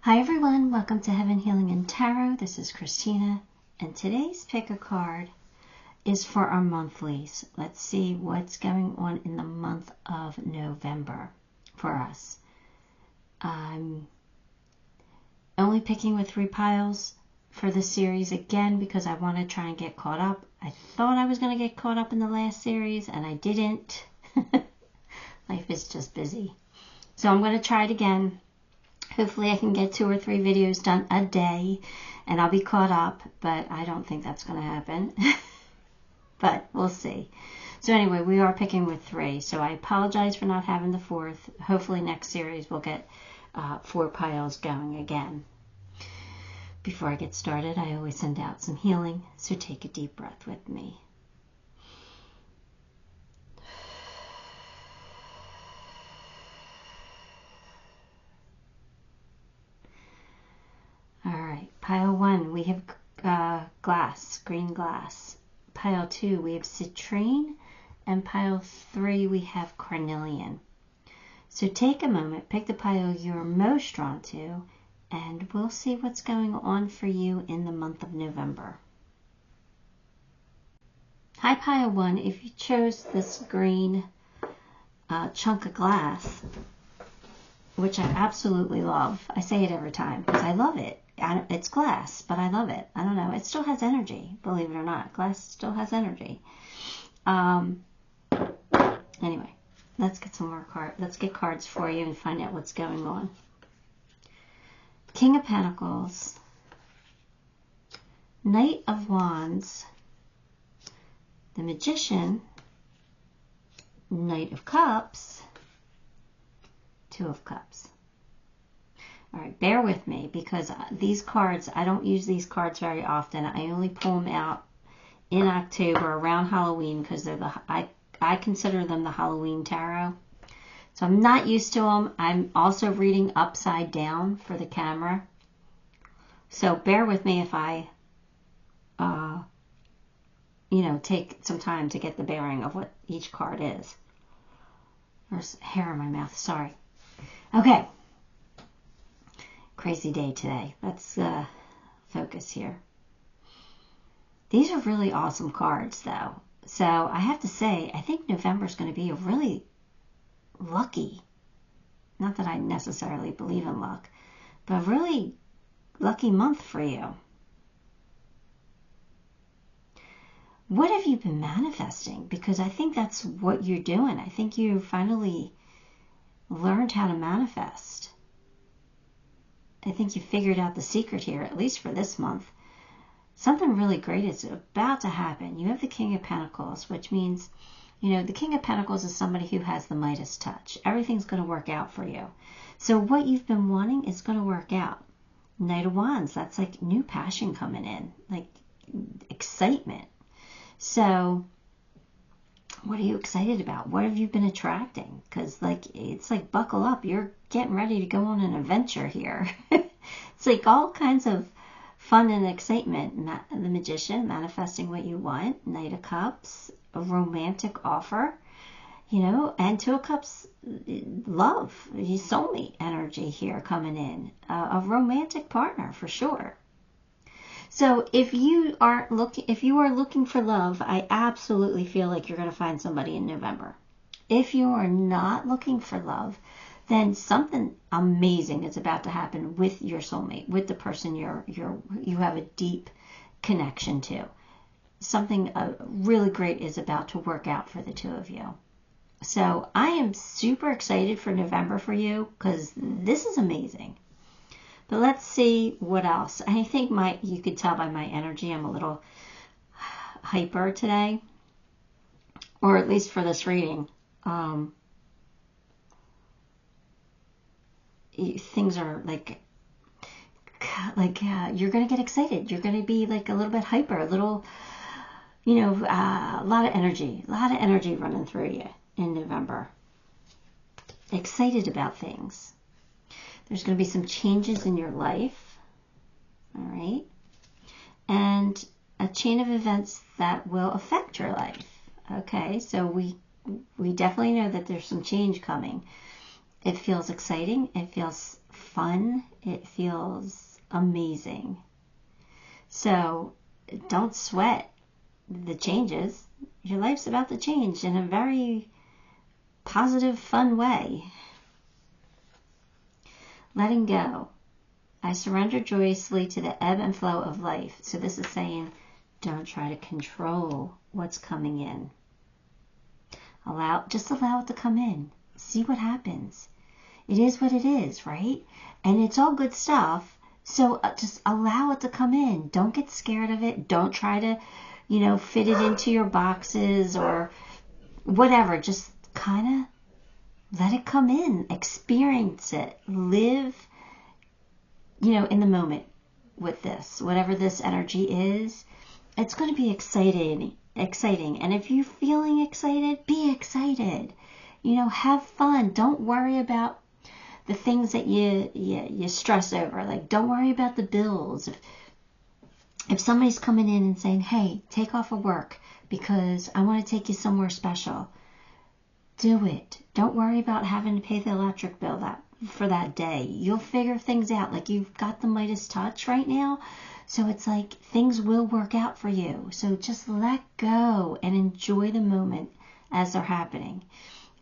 Hi everyone, welcome to Heaven Healing and Tarot. This is Christina, and today's pick a card is for our monthlies. Let's see what's going on in the month of November for us. I'm only picking with 3 piles for the series again because I want to try and get caught up. I thought I was going to get caught up in the last series and I didn't. Life is just busy. So I'm going to try it again. Hopefully I can get 2 or 3 videos done a day and I'll be caught up, but I don't think that's going to happen. But we'll see. So anyway, we are picking with 3. So I apologize for not having the 4th. Hopefully next series we'll get 4 piles going again. Before I get started, I always send out some healing, so take a deep breath with me. Alright, pile 1, we have glass, green glass. Pile 2, we have citrine. And pile 3, we have carnelian. So take a moment, pick the pile you're most drawn to, and we'll see what's going on for you in the month of November. Hi, pile 1, if you chose this green chunk of glass, which I absolutely love. I say it every time because I love it. It's glass, but I love it. I don't know. It still has energy, believe it or not. Glass still has energy. Anyway, let's get some more cards. Let's get cards for you and find out what's going on. King of Pentacles, Knight of Wands, the Magician, Knight of Cups, 2 of Cups. All right, bear with me because these cards, I don't use these cards very often. I only pull them out in October around Halloween because they're I consider them the Halloween tarot. So I'm not used to them. I'm also reading upside down for the camera. So bear with me if I, take some time to get the bearing of what each card is. There's hair in my mouth, sorry. Okay. Crazy day today. Let's focus here. These are really awesome cards, though. So I have to say, I think November is going to be a really lucky, not that I necessarily believe in luck, but a really lucky month for you. What have you been manifesting? Because I think that's what you're doing. I think you finally learned how to manifest. I think you figured out the secret here, at least for this month. Something really great is about to happen. You have the King of Pentacles, which means, the King of Pentacles is somebody who has the Midas touch. Everything's going to work out for you. So what you've been wanting is going to work out. Knight of Wands, that's like new passion coming in, like excitement. So what are you excited about? What have you been attracting? Because it's like buckle up. You're getting ready to go on an adventure here. It's like all kinds of fun and excitement. The Magician, manifesting what you want. Knight of Cups, a romantic offer. And 2 of Cups, love, soulmate energy here coming in. A romantic partner for sure. So if you are looking for love, I absolutely feel like you're going to find somebody in November. If you are not looking for love, then something amazing is about to happen with your soulmate, with the person you have a deep connection to. Something really great is about to work out for the 2 of you. So I am super excited for November for you because this is amazing. But let's see what else. I think you could tell by my energy I'm a little hyper today, or at least for this reading. Things are you're going to get excited. You're going to be like a little bit hyper, a little, a lot of energy running through you in November. Excited about things. There's going to be some changes in your life, all right? And a chain of events that will affect your life, okay? So we definitely know that there's some change coming. It feels exciting. It feels fun. It feels amazing. So don't sweat the changes. Your life's about to change in a very positive, fun way. Letting go. I surrender joyously to the ebb and flow of life. So this is saying, don't try to control what's coming in. Just allow it to come in. See what happens. It is what it is, right? And it's all good stuff. So just allow it to come in. Don't get scared of it. Don't try to, fit it into your boxes or whatever. Just kind of let it come in. Experience it. Live, in the moment with this. Whatever this energy is, it's going to be exciting. And if you're feeling excited, be excited. Have fun. Don't worry about the things that you stress over. Like, don't worry about the bills. If somebody's coming in and saying, hey, take off of work because I want to take you somewhere special, do it. Don't worry about having to pay the electric bill for that day. You'll figure things out. Like, you've got the Midas touch right now. So it's like things will work out for you. So just let go and enjoy the moment as they're happening.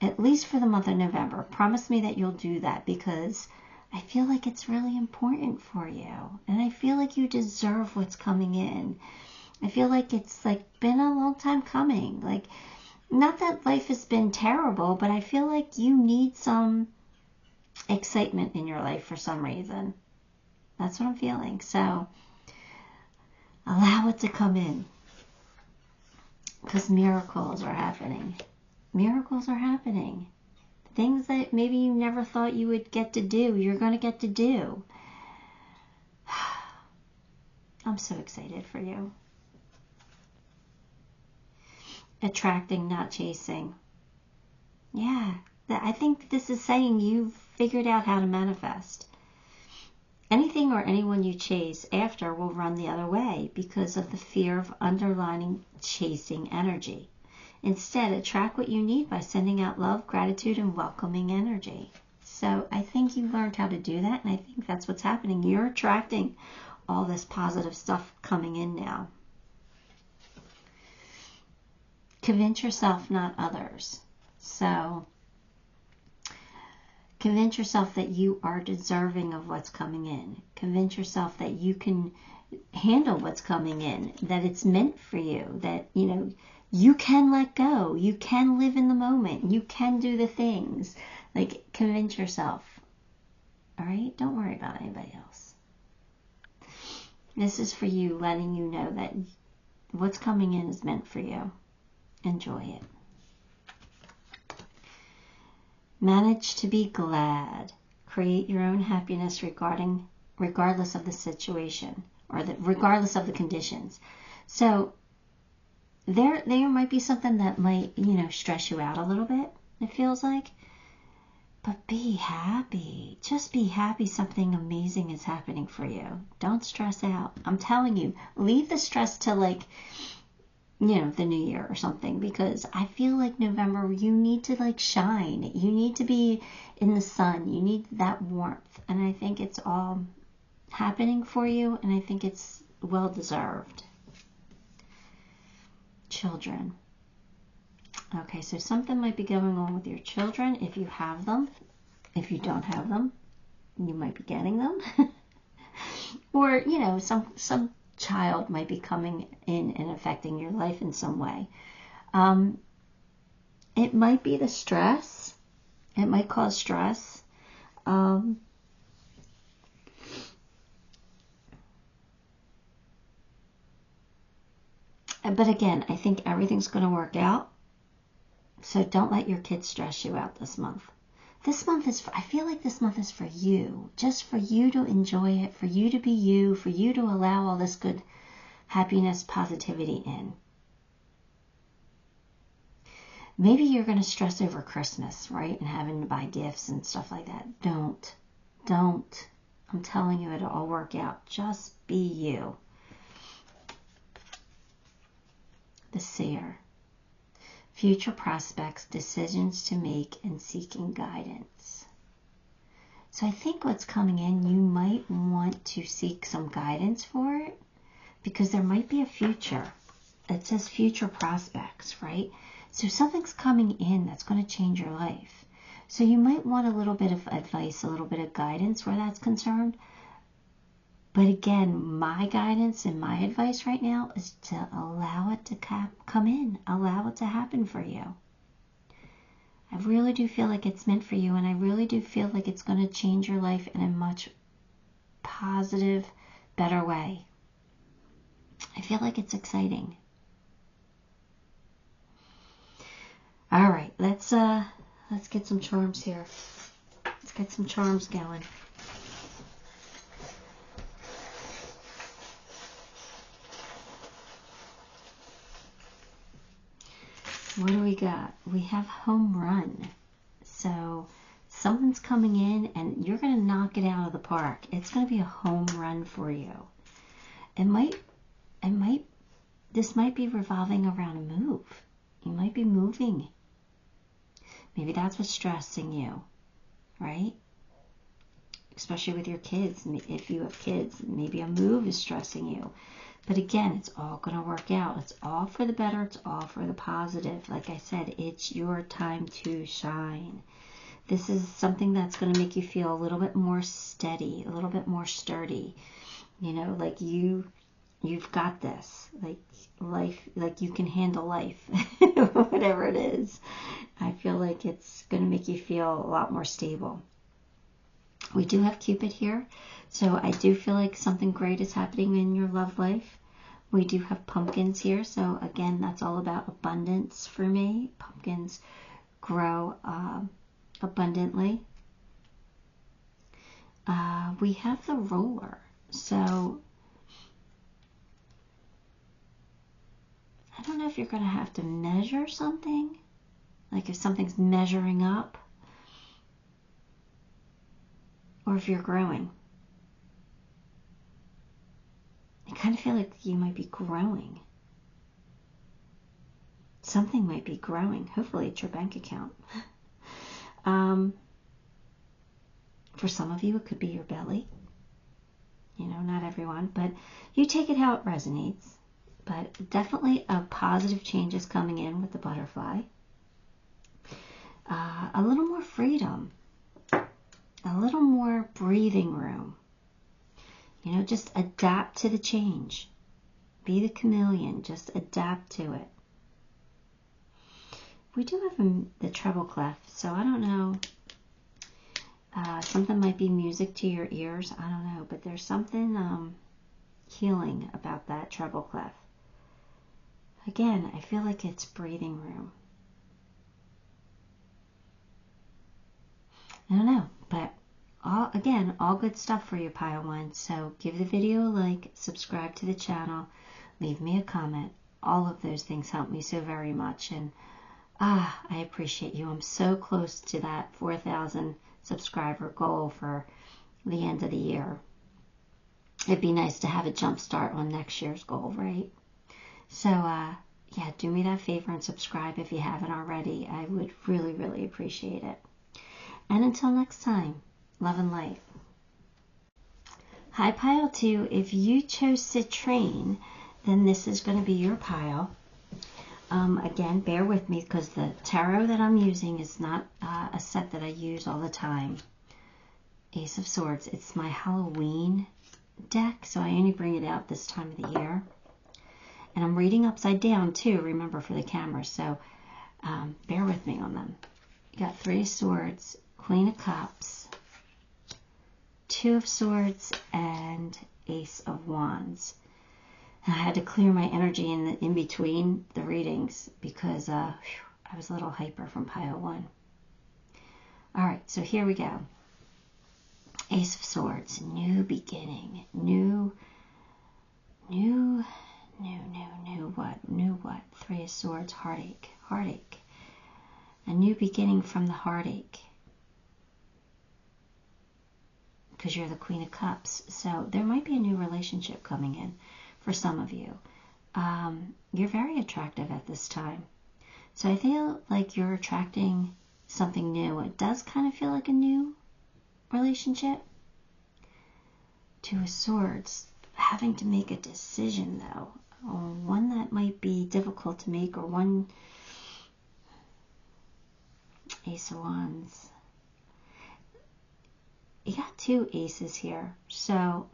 At least for the month of November. Promise me that you'll do that, because I feel like it's really important for you. And I feel like you deserve what's coming in. I feel like it's been a long time coming. Like, not that life has been terrible, but I feel like you need some excitement in your life for some reason. That's what I'm feeling. So allow it to come in, because miracles are happening. Miracles are happening. Things that maybe you never thought you would get to do, you're going to get to do. I'm so excited for you. Attracting, not chasing. Yeah, I think this is saying you've figured out how to manifest. Anything or anyone you chase after will run the other way because of the fear of underlining chasing energy. Instead, attract what you need by sending out love, gratitude, and welcoming energy. So I think you learned how to do that, and I think that's what's happening. You're attracting all this positive stuff coming in now. Convince yourself, not others. So convince yourself that you are deserving of what's coming in. Convince yourself that you can handle what's coming in, that it's meant for you, that, you can let go. You can live in the moment. You can do the things. Like, convince yourself. All right? Don't worry about anybody else. This is for you, letting you know that what's coming in is meant for you. Enjoy it. Manage to be glad. Create your own happiness regardless of the situation or regardless of the conditions. So there might be something that might, stress you out a little bit, it feels like. But be happy. Just be happy something amazing is happening for you. Don't stress out. I'm telling you, leave the stress to the new year or something, because I feel like November, you need to shine. You need to be in the sun. You need that warmth. And I think it's all happening for you, and I think it's well deserved. Children. Okay, so something might be going on with your children if you have them. If you don't have them, you might be getting them. Or, some child might be coming in and affecting your life in some way. It might be the stress. It might cause stress. But again, I think everything's going to work out. So don't let your kids stress you out this month. This month I feel like this month is for you. Just for you to enjoy it, for you to be you, for you to allow all this good happiness, positivity in. Maybe you're going to stress over Christmas, right? And having to buy gifts and stuff like that. Don't. I'm telling you, it'll all work out. Just be you. The Seer. Future prospects, decisions to make, and seeking guidance. So I think what's coming in, you might want to seek some guidance for it, because there might be a future. It says future prospects, right? So something's coming in that's going to change your life. So you might want a little bit of advice, a little bit of guidance where that's concerned. But again, my guidance and my advice right now is to allow it to come in. Allow it to happen for you. I really do feel like it's meant for you, and I really do feel like it's going to change your life in a much positive, better way. I feel like it's exciting. All right, let's get some charms here. Let's get some charms going. What do we got? We have home run. So something's coming in and you're going to knock it out of the park. It's going to be a home run for you. This might be revolving around a move. You might be moving. Maybe that's what's stressing you, right? Especially with your kids. If you have kids, maybe a move is stressing you. But again, it's all going to work out. It's all for the better. It's all for the positive. Like I said, it's your time to shine. This is something that's going to make you feel a little bit more steady, a little bit more sturdy. You know, like you've got this. Like life, like you can handle life, whatever it is. I feel like it's going to make you feel a lot more stable. We do have Cupid here, so I do feel like something great is happening in your love life. We do have pumpkins here, so again, that's all about abundance for me. Pumpkins grow abundantly. We have the roller, so I don't know if you're going to have to measure something, like if something's measuring up, or if you're growing. I kind of feel like you might be growing. Something might be growing. Hopefully it's your bank account. For some of you, it could be your belly. You know, not everyone, but you take it how it resonates. But definitely a positive change is coming in with the butterfly. A little more freedom. A little more breathing room. You know, just adapt to the change. Be the chameleon. Just adapt to it. We do have the treble clef, so I don't know. Something might be music to your ears. I don't know, but there's something healing about that treble clef. Again, I feel like it's breathing room. I don't know, but all good stuff for you, Pile 1. So give the video a like, subscribe to the channel, leave me a comment. All of those things help me so very much, and I appreciate you. I'm so close to that 4,000 subscriber goal for the end of the year. It'd be nice to have a jump start on next year's goal, right? So, yeah, do me that favor and subscribe if you haven't already. I would really, really appreciate it. And until next time, love and light. Hi, Pile 2. If you chose Citrine, then this is going to be your pile. Again, bear with me because the tarot that I'm using is not a set that I use all the time. Ace of Swords. It's my Halloween deck, so I only bring it out this time of the year. And I'm reading upside down too, remember, for the camera, so bear with me on them. You got 3 of Swords, Queen of Cups, 2 of Swords, and Ace of Wands. And I had to clear my energy in between the readings because I was a little hyper from pile 1. All right, so here we go. Ace of Swords, new beginning, new what? 3 of Swords, heartache. A new beginning from the heartache. Because you're the Queen of Cups. So there might be a new relationship coming in for some of you. You're very attractive at this time. So I feel like you're attracting something new. It does kind of feel like a new relationship. Two of Swords, having to make a decision though, or one that might be difficult to make, or one. Ace of Wands. You got two aces here, so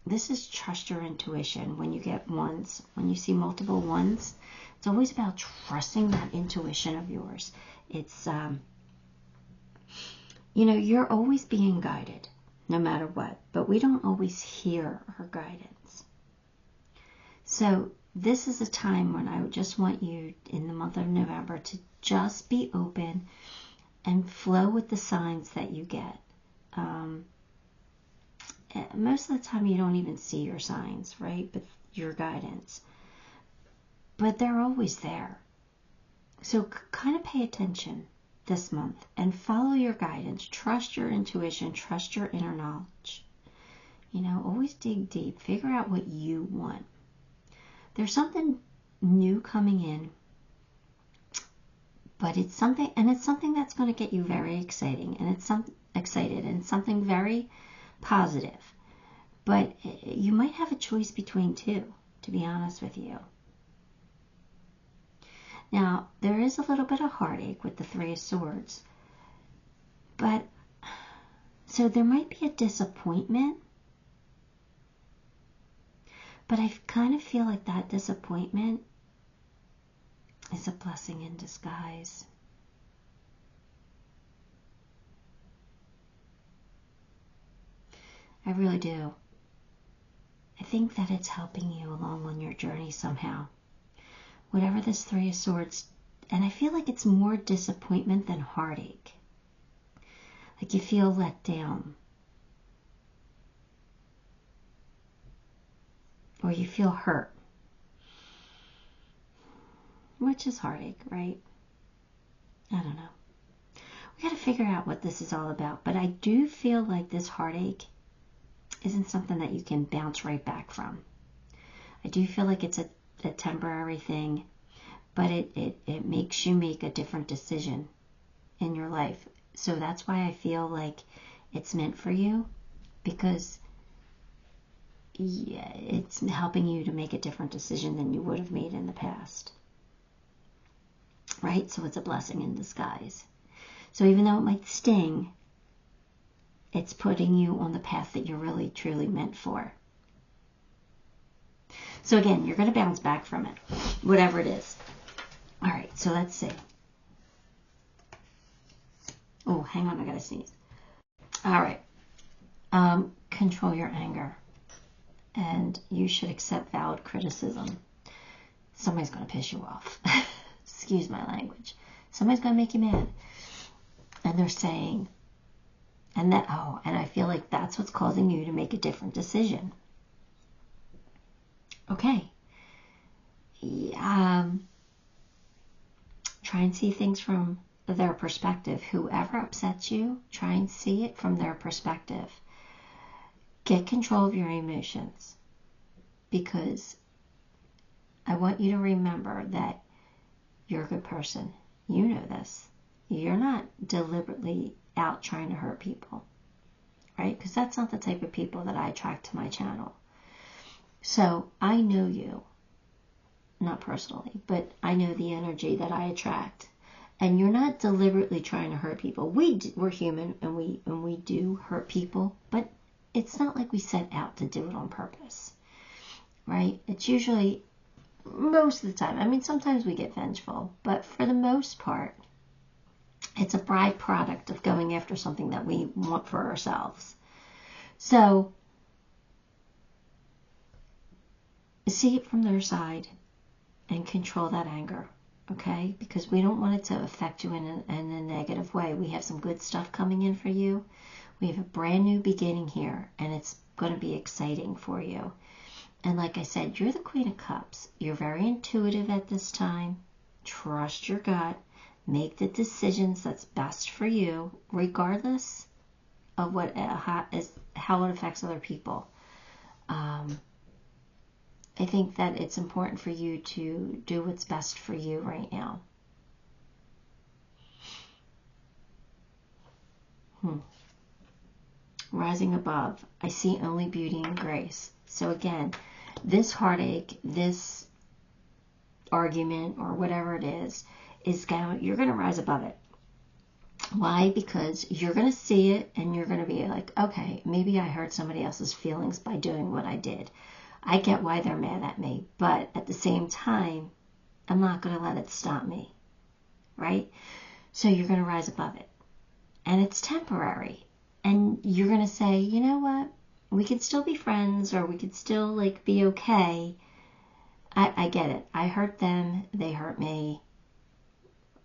this is trust your intuition. When you get ones, when you see multiple ones, it's always about trusting that intuition of yours. It's you know, you're always being guided no matter what, but we don't always hear her guidance. So this is a time when I just want you in the month of November to just be open and flow with the signs that you get. Most of the time you don't even see your signs, right? But your guidance. But they're always there. So kind of pay attention this month and follow your guidance. Trust your intuition. Trust your inner knowledge. You know, always dig deep. Figure out what you want. There's something new coming in. But it's something that's going to get you very exciting, and it's excited, and something very positive. But you might have a choice between two, to be honest with you. Now, there is a little bit of heartache with the Three of Swords. But, so there might be a disappointment. But I kind of feel like that disappointment is a blessing in disguise. I really do. I think that it's helping you along on your journey somehow. Whatever this Three of Swords, and I feel like it's more disappointment than heartache. Like you feel let down. Or you feel hurt. Which is heartache, right? I don't know. We got to figure out what this is all about. But I do feel like this heartache isn't something that you can bounce right back from. I do feel like it's a temporary thing, but it makes you make a different decision in your life. So that's why I feel like it's meant for you, because yeah, it's helping you to make a different decision than you would have made in the past. Right? So it's a blessing in disguise. So even though it might sting, it's putting you on the path that you're really, truly meant for. So again, you're going to bounce back from it, whatever it is. All right, so let's see. Oh, hang on, I got to sneeze. All right. Control your anger. And you should accept valid criticism. Somebody's going to piss you off. Excuse my language. Somebody's going to make you mad. And they're saying, and I feel like that's what's causing you to make a different decision. Okay. Try and see things from their perspective. Whoever upsets you, try and see it from their perspective. Get control of your emotions, because I want you to remember that you're a good person. You know this. You're not deliberately out trying to hurt people, right? Because that's not the type of people that I attract to my channel. So I know you, not personally, but I know the energy that I attract. And you're not deliberately trying to hurt people. We're human, and we do hurt people, but it's not like we set out to do it on purpose, right? It's usually, most of the time, I mean, sometimes we get vengeful, but for the most part, it's a byproduct of going after something that we want for ourselves. So, see it from their side and control that anger, okay? Because we don't want it to affect you in a negative way. We have some good stuff coming in for you. We have a brand new beginning here, and it's going to be exciting for you. And like I said, you're the Queen of Cups. You're very intuitive at this time. Trust your gut. Make the decisions that's best for you, regardless of how it affects other people. I think that it's important for you to do what's best for you right now. rising above. I see only beauty and grace. So again, this heartache, this argument, or whatever it is you're going to rise above it. Why? Because you're going to see it and you're going to be like, okay, maybe I hurt somebody else's feelings by doing what I did. I get why they're mad at me, but at the same time, I'm not going to let it stop me, right? So you're going to rise above it. And it's temporary. And you're going to say, you know what? We can still be friends, or we could still like be okay. I get it. I hurt them. They hurt me.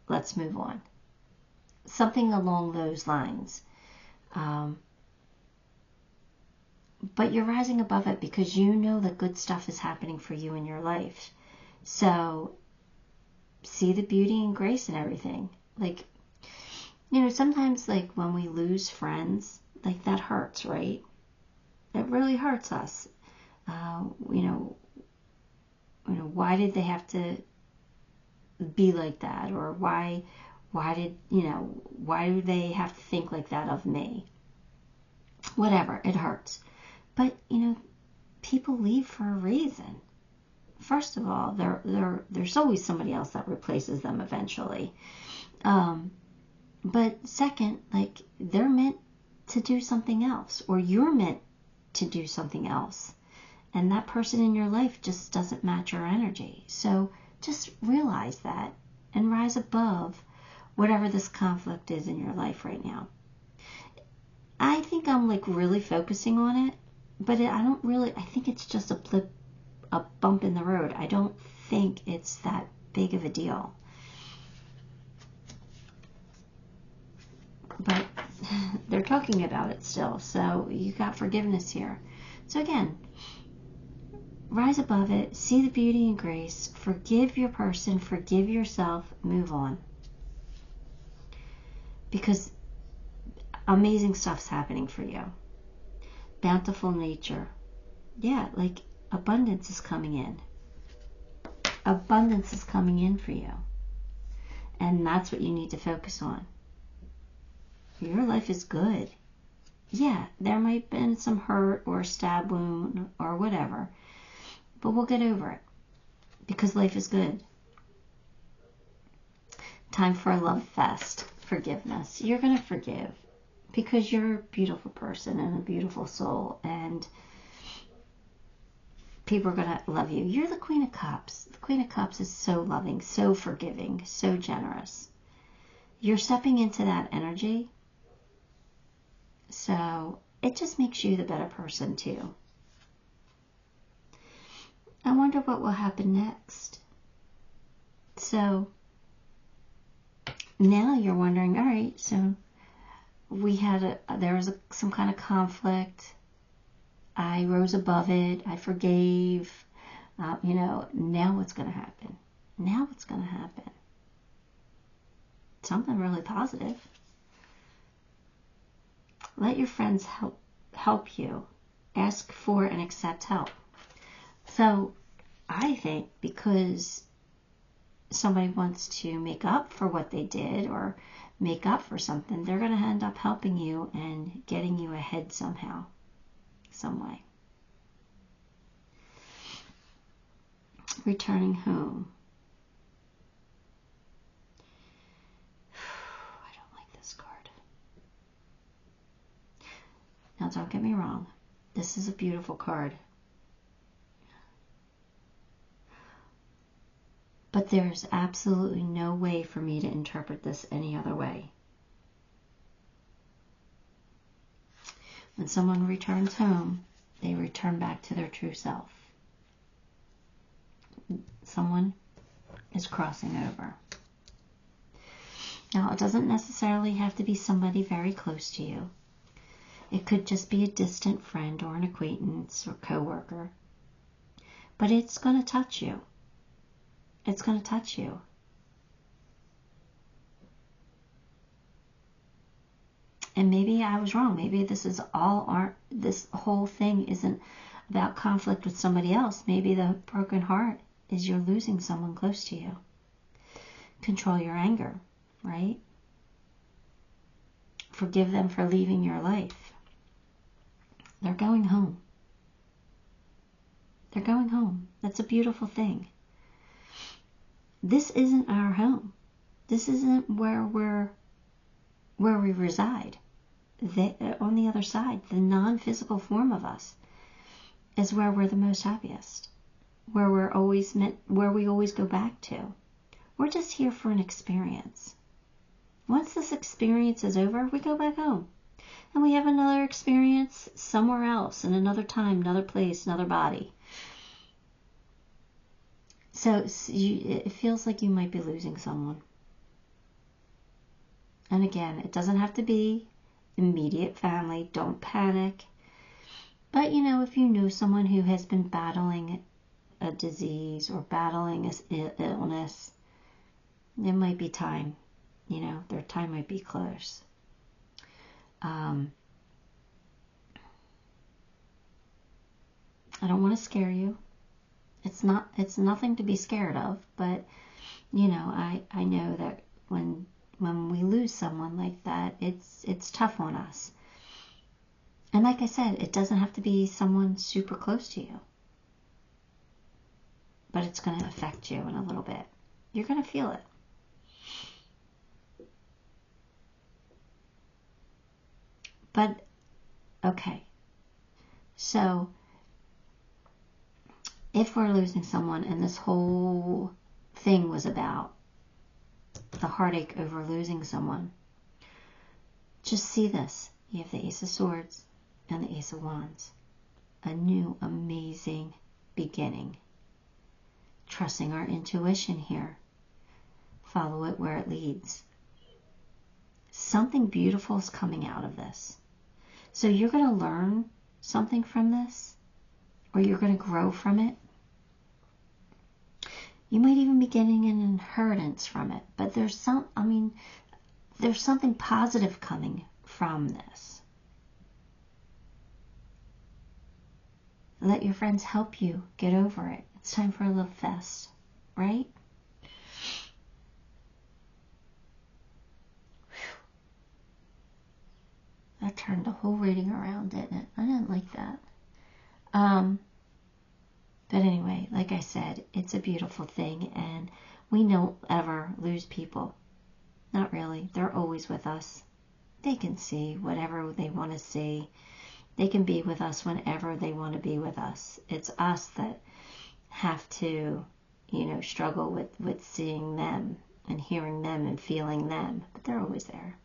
Let's move on. Something along those lines. But you're rising above it because you know that good stuff is happening for you in your life. So see the beauty and grace in everything. Like, you know, sometimes like when we lose friends, like that hurts, right? It really hurts us. You know, why did they have to be like that? Or why do they have to think like that of me? Whatever, it hurts. But, you know, people leave for a reason. First of all, there's always somebody else that replaces them eventually. But second, like, they're meant to do something else, or you're meant to do something else. And that person in your life just doesn't match your energy. So just realize that and rise above whatever this conflict is in your life right now. I think I'm like really focusing on it, but I think it's just a bump in the road. I don't think it's that big of a deal. But they're talking about it still, so you got forgiveness here. So again, rise above it, see the beauty and grace, forgive your person, forgive yourself, move on. Because amazing stuff's happening for you. Bountiful nature. Yeah, like abundance is coming in. Abundance is coming in for you. And that's what you need to focus on. Your life is good. Yeah, there might have been some hurt or stab wound or whatever. But we'll get over it. Because life is good. Time for a love fest. Forgiveness. You're going to forgive. Because you're a beautiful person and a beautiful soul. And people are going to love you. You're the Queen of Cups. The Queen of Cups is so loving, so forgiving, so generous. You're stepping into that energy. So it just makes you the better person too. I wonder what will happen next. So now you're wondering, all right, so there was some kind of conflict. I rose above it. I forgave. Now what's going to happen? Now what's going to happen? Something really positive. Let your friends help you. Ask for and accept help. So I think because somebody wants to make up for what they did or make up for something, they're going to end up helping you and getting you ahead somehow, some way. Returning home. I don't like this card. Now don't get me wrong. This is a beautiful card. But there's absolutely no way for me to interpret this any other way. When someone returns home, they return back to their true self. Someone is crossing over. Now, it doesn't necessarily have to be somebody very close to you. It could just be a distant friend or an acquaintance or coworker. But it's going to touch you. It's going to touch you. And maybe I was wrong. Maybe this whole thing isn't about conflict with somebody else. Maybe the broken heart is you're losing someone close to you. Control your anger, right? Forgive them for leaving your life. They're going home. They're going home. That's a beautiful thing. This isn't our home. This isn't where we reside. On the other side, the non-physical form of us is where we're the most happiest, where we always go back to. We're just here for an experience. Once this experience is over, we go back home. And we have another experience somewhere else, in another time, another place, another body. So it feels like you might be losing someone. And again, it doesn't have to be immediate family. Don't panic. But, if you know someone who has been battling a disease or battling an illness, it might be time. Their time might be close. I don't want to scare you. It's nothing to be scared of, but I know that when we lose someone like that, it's tough on us. And like I said, it doesn't have to be someone super close to you, but it's going to affect you in a little bit. You're going to feel it. But, okay, so if we're losing someone and this whole thing was about the heartache over losing someone, just see this. You have the Ace of Swords and the Ace of Wands. A new, amazing beginning. Trusting our intuition here. Follow it where it leads. Something beautiful is coming out of this. So you're going to learn something from this, or you're going to grow from it. You might even be getting an inheritance from it, but there's something positive coming from this. Let your friends help you get over it. It's time for a little fest, right? That turned the whole reading around, didn't it? I didn't like that. But anyway, like I said, it's a beautiful thing, and we don't ever lose people. Not really. They're always with us. They can see whatever they want to see. They can be with us whenever they want to be with us. It's us that have to, struggle with seeing them and hearing them and feeling them. But they're always there.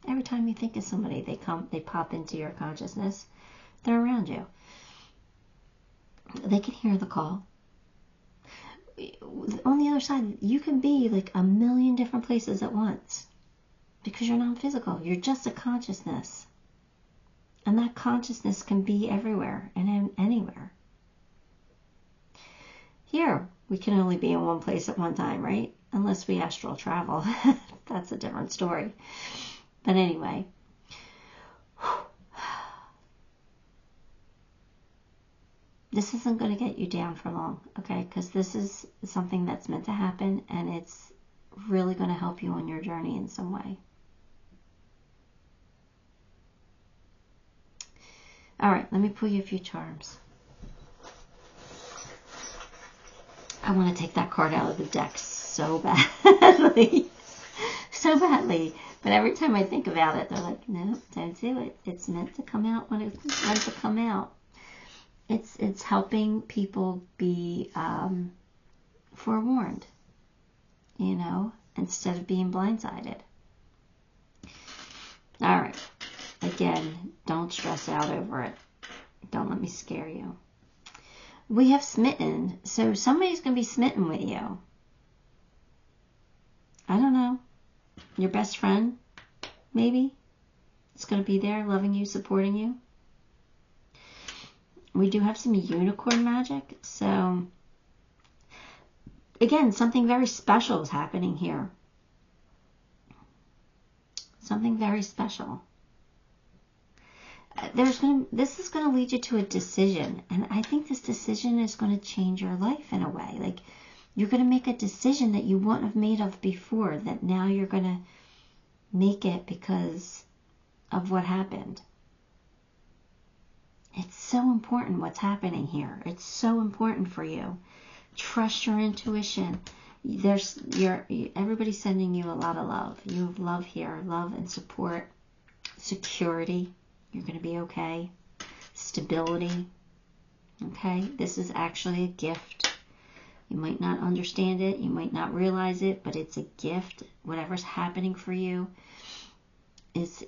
Every time you think of somebody, they pop into your consciousness. They're around you. They can hear the call. On the other side, you can be like a million different places at once because you're non-physical. You're just a consciousness. And that consciousness can be everywhere and anywhere. Here, we can only be in one place at one time, right? Unless we astral travel. That's a different story. But anyway, this isn't going to get you down for long, okay? Because this is something that's meant to happen, and it's really going to help you on your journey in some way. All right, let me pull you a few charms. I want to take that card out of the deck so badly. So badly. But every time I think about it, they're like, no, don't do it. It's meant to come out when it's meant to come out. It's helping people be forewarned, instead of being blindsided. All right. Again, don't stress out over it. Don't let me scare you. We have smitten. So somebody's going to be smitten with you. I don't know. Your best friend, maybe. It's going to be there, loving you, supporting you. We do have some unicorn magic. So, again, something very special is happening here. Something very special. This is going to lead you to a decision. And I think this decision is going to change your life in a way. Like, you're going to make a decision that you wouldn't have made of before, that now you're going to make it because of what happened. so important what's happening here. It's so important for you. Trust your intuition. Everybody's sending you a lot of love. You have love here, love and support, security. You're going to be okay. Stability. Okay, this is actually a gift. You might not understand it, you might not realize it, but it's a gift. Whatever's happening for you is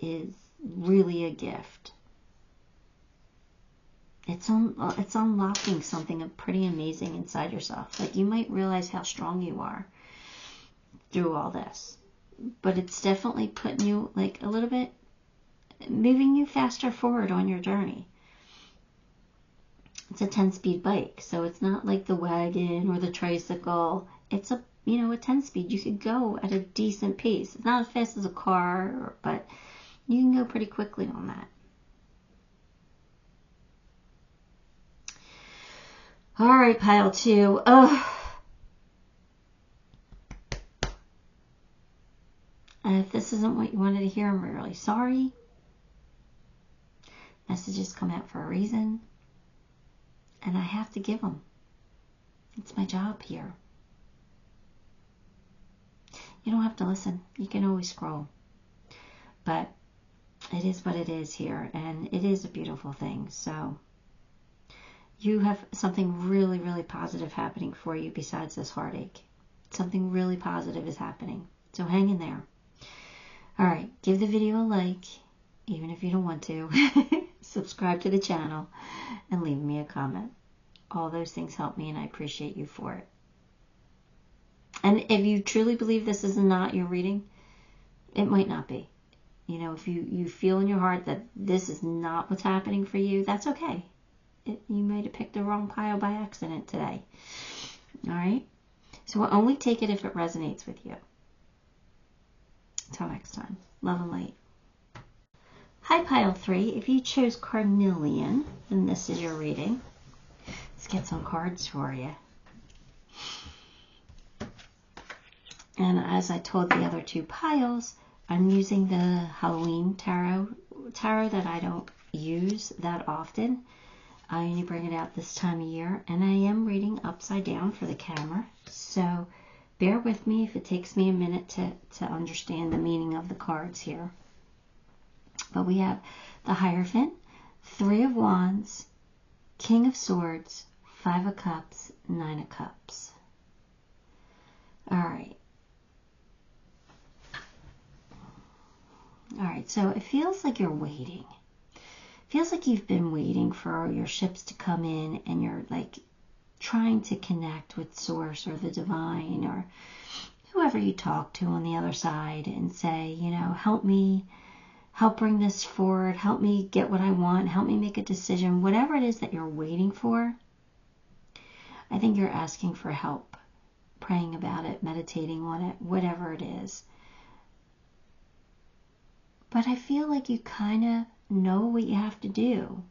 really a gift. It's unlocking something pretty amazing inside yourself. Like, you might realize how strong you are through all this. But it's definitely putting you, like, a little bit, moving you faster forward on your journey. It's a 10-speed bike, so it's not like the wagon or the tricycle. It's a 10-speed. You could go at a decent pace. It's not as fast as a car, but you can go pretty quickly on that. All right, pile 2. And if this isn't what you wanted to hear, I'm really sorry. Messages come out for a reason. And I have to give them. It's my job here. You don't have to listen. You can always scroll. But it is what it is here. And it is a beautiful thing. So you have something really, really positive happening for you besides this heartache. Something really positive is happening. So hang in there. All right. Give the video a like, even if you don't want to. Subscribe to the channel and leave me a comment. All those things help me, and I appreciate you for it. And if you truly believe this is not your reading, it might not be. If you feel in your heart that this is not what's happening for you, that's okay. You might have picked the wrong pile by accident today. All right? So we'll only take it if it resonates with you. Until next time. Love and light. Hi, pile 3. If you chose Carnelian, then this is your reading. Let's get some cards for you. And as I told the other 2 piles, I'm using the Halloween tarot that I don't use that often. I only bring it out this time of year, and I am reading upside down for the camera. So bear with me if it takes me a minute to understand the meaning of the cards here. But we have the Hierophant, 3 of Wands, King of Swords, 5 of Cups, 9 of Cups. All right. All right, so it feels like you're waiting. It feels like you've been waiting for your ships to come in, and you're like trying to connect with Source or the Divine or whoever you talk to on the other side and say, help me. Help bring this forward. Help me get what I want. Help me make a decision. Whatever it is that you're waiting for, I think you're asking for help. Praying about it, meditating on it, whatever it is. But I feel like you kind of know what you have to do.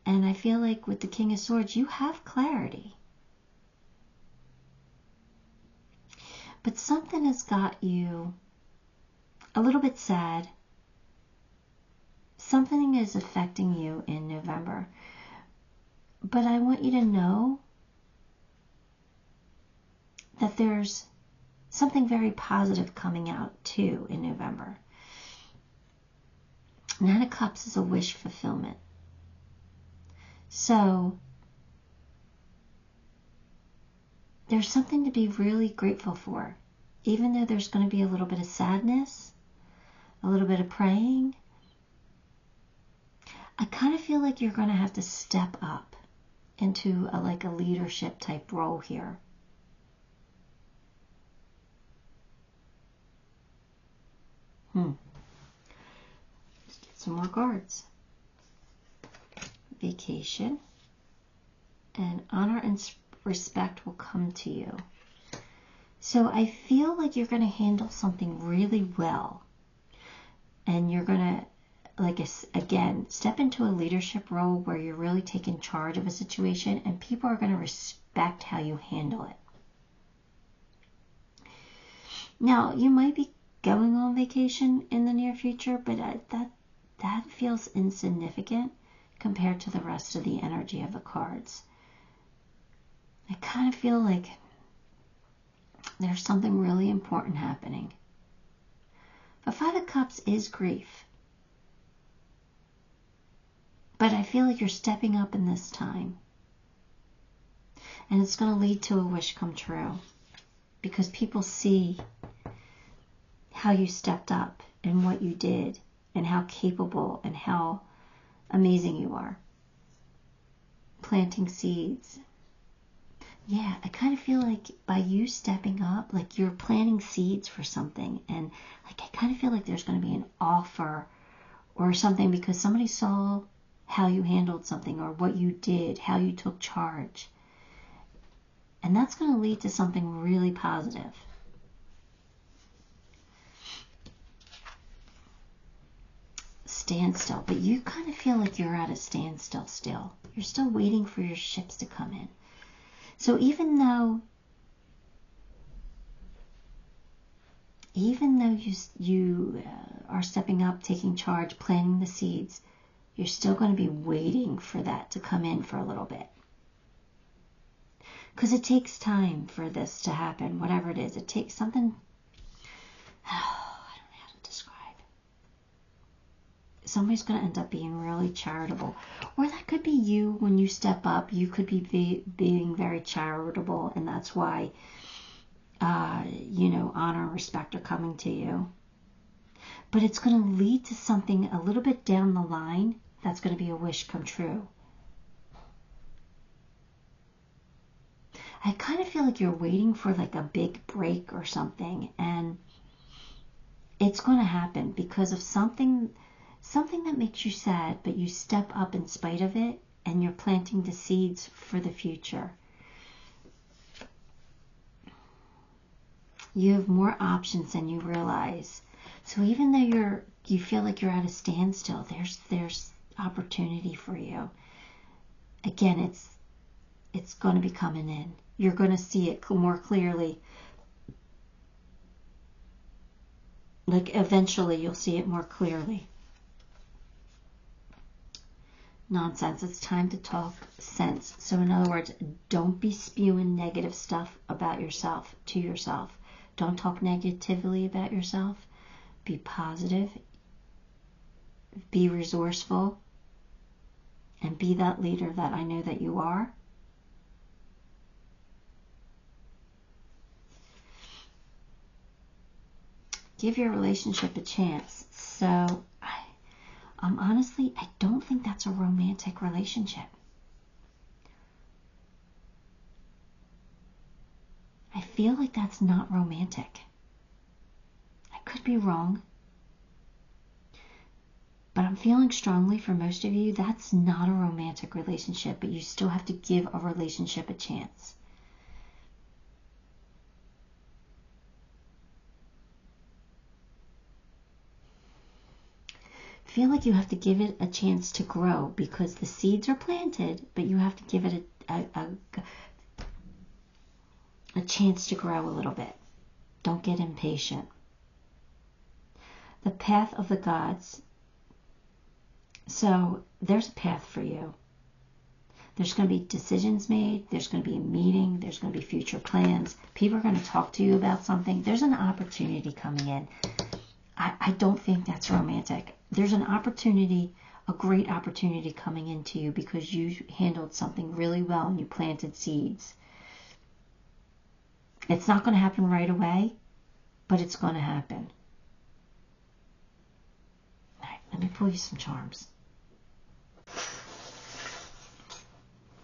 And I feel like with the King of Swords, you have clarity. But something has got you a little bit sad. Something is affecting you in November. But I want you to know that there's something very positive coming out too in November. 9 of Cups is a wish fulfillment. So there's something to be really grateful for. Even though there's going to be a little bit of sadness, a little bit of praying, I kind of feel like you're going to have to step up into a leadership type role here. Let's get some more cards. Vacation. And honor and respect will come to you. So I feel like you're going to handle something really well. And you're going to, again, step into a leadership role where you're really taking charge of a situation, and people are going to respect how you handle it. Now, you might be going on vacation in the near future, but that feels insignificant compared to the rest of the energy of the cards. I kind of feel like there's something really important happening. But Five of Cups is grief. But I feel like you're stepping up in this time. And it's going to lead to a wish come true. Because people see how you stepped up and what you did and how capable and how amazing you are. Planting seeds. Yeah, I kind of feel like by you stepping up, like you're planting seeds for something. And like I kind of feel like there's going to be an offer or something because somebody saw how you handled something or what you did, how you took charge. And that's going to lead to something really positive. Standstill. But you kind of feel like you're at a standstill still. You're still waiting for your ships to come in. So even though you are stepping up, taking charge, planting the seeds, you're still going to be waiting for that to come in for a little bit. Because it takes time for this to happen, whatever it is. It takes something, I don't know how to describe. Somebody's going to end up being really charitable. Or that could be you when you step up. You could be being very charitable, and that's why, honor and respect are coming to you. But it's going to lead to something a little bit down the line that's going to be a wish come true. I kind of feel like you're waiting for like a big break or something, and it's going to happen because of something that makes you sad, but you step up in spite of it, and you're planting the seeds for the future. You have more options than you realize. So even though you feel like you're at a standstill, there's opportunity for you. Again, it's going to be coming in. You're going to see it more clearly. Like eventually you'll see it more clearly. Nonsense. It's time to talk sense. So in other words, don't be spewing negative stuff about yourself to yourself. Don't talk negatively about yourself. Be positive. Be resourceful. And be that leader that I know that you are. Give your relationship a chance. So, honestly, I don't think that's a romantic relationship. I feel like that's not romantic. I could be wrong. But I'm feeling strongly for most of you, that's not a romantic relationship, but you still have to give a relationship a chance. Feel like you have to give it a chance to grow because the seeds are planted, but you have to give it a chance to grow a little bit. Don't get impatient. The path of the gods. So there's a path for you. There's going to be decisions made. There's going to be a meeting. There's going to be future plans. People are going to talk to you about something. There's an opportunity coming in. I don't think that's romantic. There's an opportunity, a great opportunity coming into you because you handled something really well and you planted seeds. It's not going to happen right away, but it's going to happen. All right, let me pull you some charms.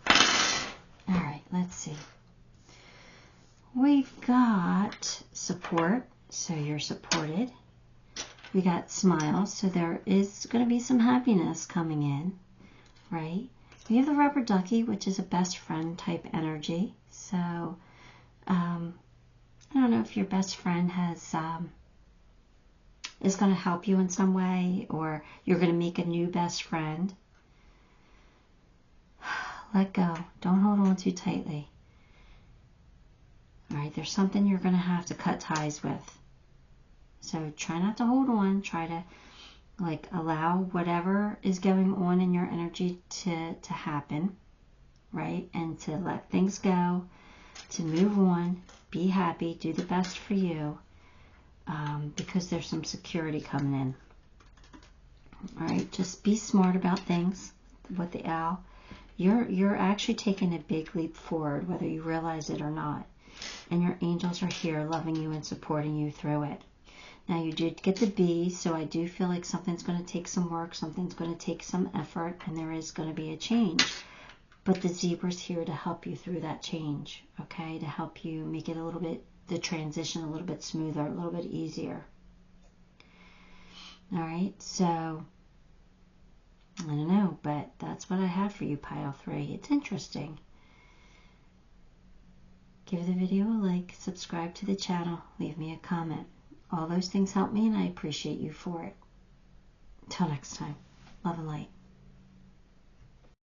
All right, let's see. We've got support, so you're supported. We got smiles, so there is going to be some happiness coming in, right? We have the rubber ducky, which is a best friend type energy. So, I don't know if your best friend is going to help you in some way, or you're going to make a new best friend. Let go. Don't hold on too tightly. All right, there's something you're going to have to cut ties with. So try not to hold on. Try to Like, allow whatever is going on in your energy to happen, right? And to let things go, to move on, be happy, do the best for you, because there's some security coming in. All right, just be smart about things with the owl. You're actually taking a big leap forward, whether you realize it or not. And your angels are here loving you and supporting you through it. Now, you did get the bee, so I do feel like something's going to take some work, something's going to take some effort, and there is going to be a change. But the zebra's here to help you through that change, okay? To help you make it a little bit, the transition a little bit smoother, a little bit easier. All right, so I don't know, but that's what I have for you, Pile 3. It's interesting. Give the video a like, subscribe to the channel, leave me a comment. All those things help me, and I appreciate you for it. Till next time, love and light.